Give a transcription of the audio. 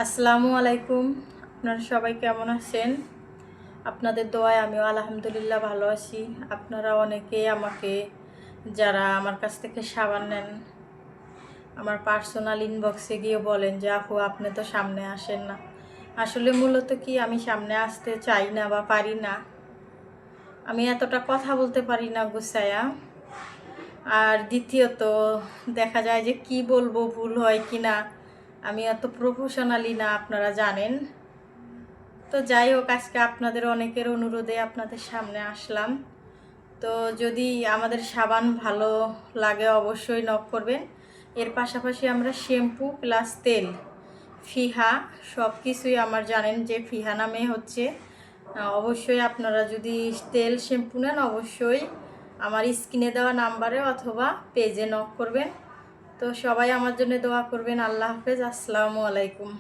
আসসালামু আলাইকুম। আপনারা সবাই কেমন আছেন? আপনাদের দোয়ায় আমিও আলহামদুলিল্লাহ ভালো আছি। আপনারা অনেকেই আমাকে যারা আমার কাছ থেকে সাবান নেন আমার পার্সোনাল ইনবক্সে গিয়ে বলেন যে আপু আপনি তো সামনে আসেন না। আসলে মূলত কি আমি সামনে আসতে চাই না বা পারি না, আমি এতটা কথা বলতে পারি না গুছায়া। আর দ্বিতীয়ত দেখা যায় যে কি বলবো ভুল হয় কি না, আমি এত প্রফেশনালি না, আপনারা জানেন। তো যাই হোক, আজকে আপনাদের অনেকের অনুরোধে আপনাদের সামনে আসলাম। তো যদি আমাদের সাবান ভালো লাগে অবশ্যই নক করবেন। এর পাশাপাশি আমরা শ্যাম্পু প্লাস তেল, ফিহা, সব কিছুই আমার জানেন যে ফিহা নামে হচ্ছে। অবশ্যই আপনারা যদি তেল শ্যাম্পু নেন অবশ্যই আমার স্ক্রিনে দেওয়া নাম্বারে অথবা পেজে নক করবেন। তো সবাই আমার জন্য দোয়া করবেন। আল্লাহ হাফেজ, আসসালামু আলাইকুম।